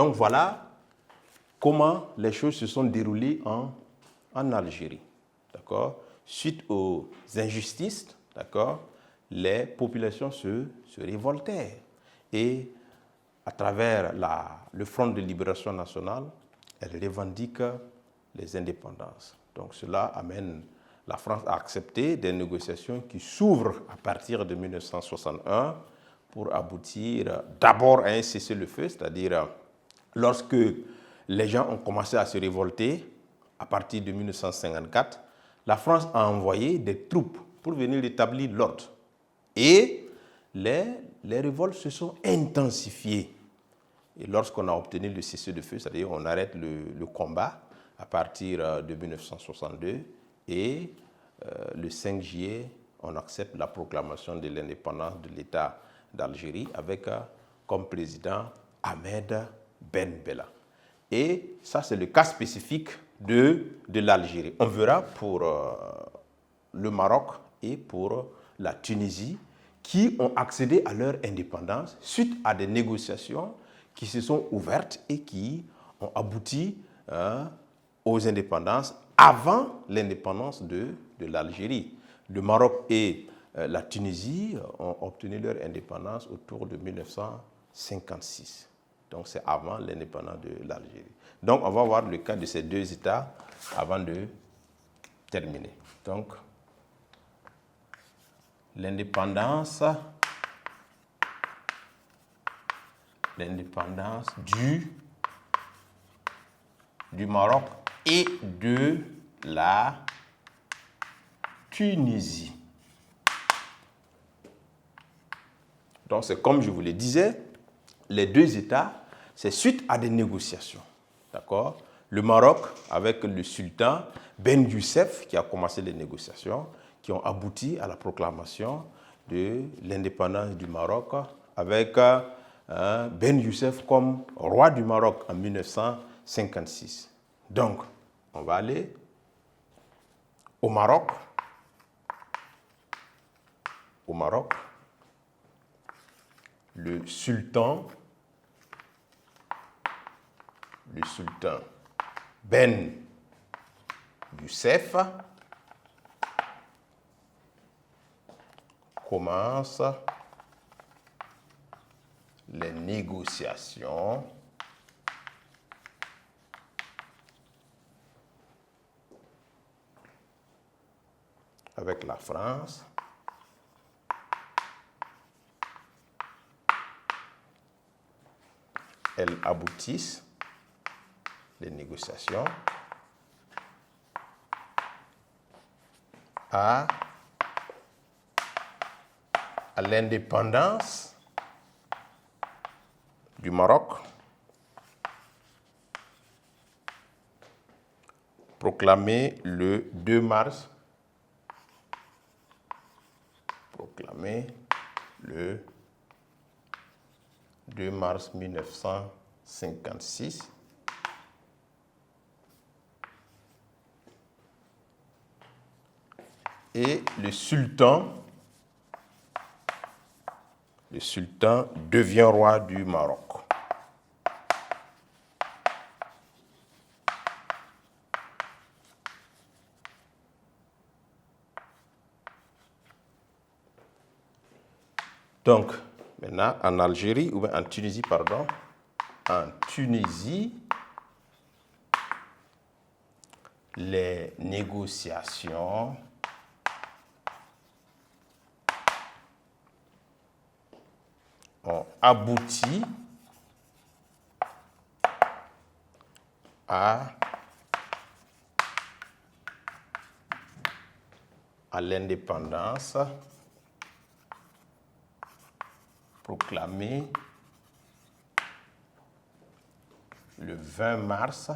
Donc voilà comment les choses se sont déroulées en Algérie. D'accord? Suite aux injustices, d'accord, les populations se révoltèrent. Et à travers le Front de libération nationale, elles revendiquent les indépendances. Donc cela amène la France à accepter des négociations qui s'ouvrent à partir de 1961 pour aboutir d'abord à un cessez-le-feu, c'est-à-dire lorsque les gens ont commencé à se révolter, à partir de 1954, la France a envoyé des troupes pour venir établir l'ordre. Et les révoltes se sont intensifiées. Et lorsqu'on a obtenu le cessez-le-feu, c'est-à-dire on arrête le combat à partir de 1962, et le 5 juillet, on accepte la proclamation de l'indépendance de l'État d'Algérie avec comme président Ahmed Ben Bella. Et ça, c'est le cas spécifique de l'Algérie. On verra pour le Maroc et pour la Tunisie qui ont accédé à leur indépendance suite à des négociations qui se sont ouvertes et qui ont abouti aux indépendances avant l'indépendance de l'Algérie. Le Maroc et la Tunisie ont obtenu leur indépendance autour de 1956. Donc c'est avant l'indépendance de l'Algérie. Donc on va voir le cas de ces deux États avant de terminer. Donc l'indépendance du Maroc et de la Tunisie. Donc c'est comme je vous le disais, les deux États, c'est suite à des négociations. D'accord? Le Maroc, avec le sultan Ben Youssef, qui a commencé les négociations, qui ont abouti à la proclamation de l'indépendance du Maroc, avec Ben Youssef comme roi du Maroc en 1956. Donc, on va aller au Maroc. Au Maroc, le sultan Ben Youssef commence les négociations avec la France elles aboutissent, les négociations, à l'indépendance du Maroc, proclamée le 2 mars. Proclamée le 2 mars 1956. Et le sultan devient roi du Maroc. Donc, maintenant, en Algérie, ou en Tunisie, pardon, en Tunisie, les négociations ont abouti à l'indépendance proclamée le 20 mars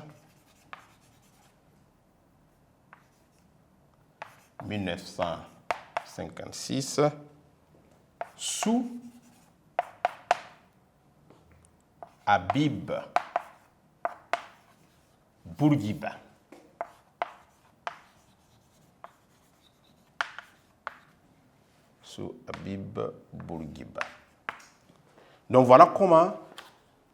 1956 sous Habib Bourguiba. Sous Habib Bourguiba. Donc voilà comment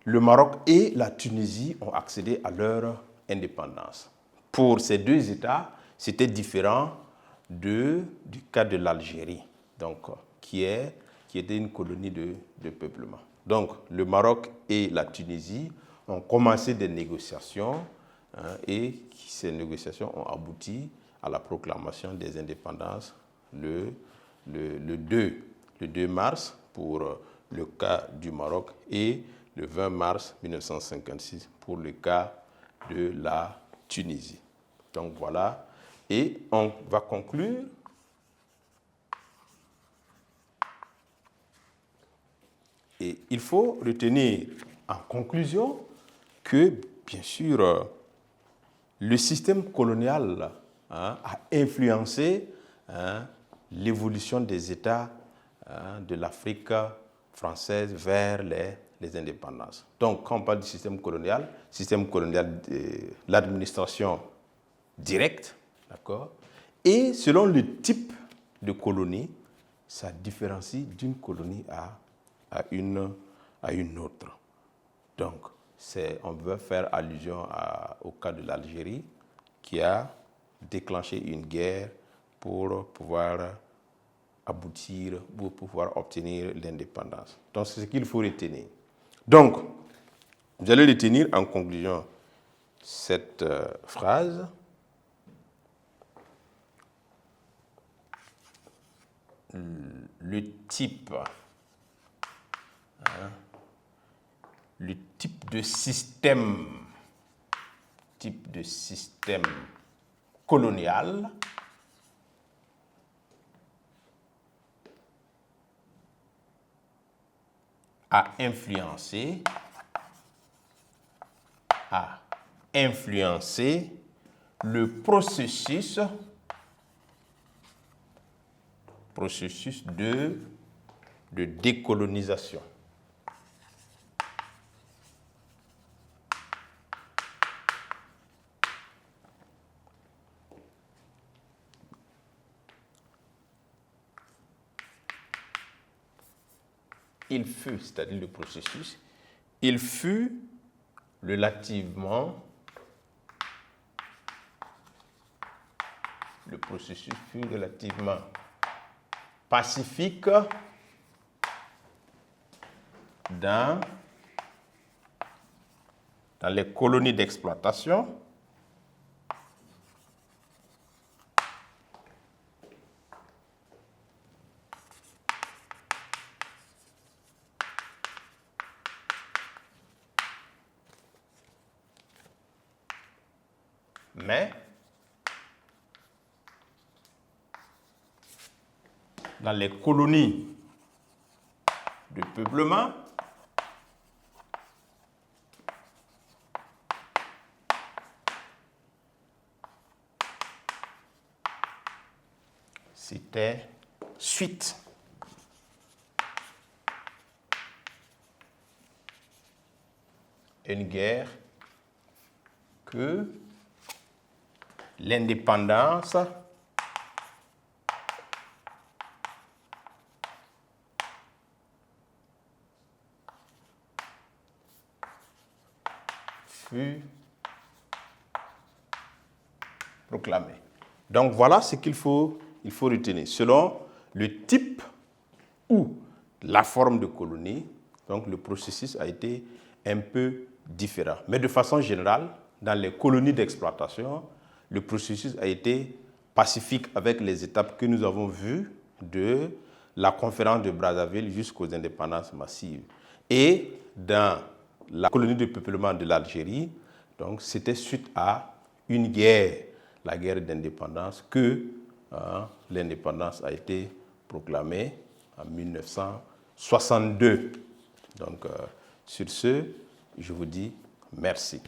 le Maroc et la Tunisie ont accédé à leur indépendance. Pour ces deux États, c'était différent du cas de l'Algérie, donc, qui était une colonie de peuplement. Donc, le Maroc et la Tunisie ont commencé des négociations et ces négociations ont abouti à la proclamation des indépendances le 2 mars pour le cas du Maroc et le 20 mars 1956 pour le cas de la Tunisie. Donc voilà, et on va conclure et il faut retenir en conclusion que, bien sûr, le système colonial a influencé l'évolution des États de l'Afrique française vers les indépendances. Donc, quand on parle du système colonial de l'administration directe, d'accord, et selon le type de colonie, ça différencie d'une colonie à une autre. Donc, on veut faire allusion au cas de l'Algérie qui a déclenché une guerre pour pouvoir aboutir, pour pouvoir obtenir l'indépendance. Donc, c'est ce qu'il faut retenir. Donc, vous allez retenir en conclusion cette phrase. Le type de système colonial a influencé le processus de décolonisation. Il fut, c'est-à-dire le processus, il fut relativement, le processus fut relativement pacifique dans les colonies d'exploitation mais dans les colonies de peuplement, c'était suite une guerre que l'indépendance fut proclamée. Donc voilà ce qu'il faut retenir. Selon le type ou la forme de colonie, donc le processus a été un peu différent. Mais de façon générale, dans les colonies d'exploitation, le processus a été pacifique avec les étapes que nous avons vues de la conférence de Brazzaville jusqu'aux indépendances massives. Et dans la colonie de peuplement de l'Algérie, donc c'était suite à une guerre, la guerre d'indépendance, que l'indépendance a été proclamée en 1962. Donc, sur ce, je vous dis merci.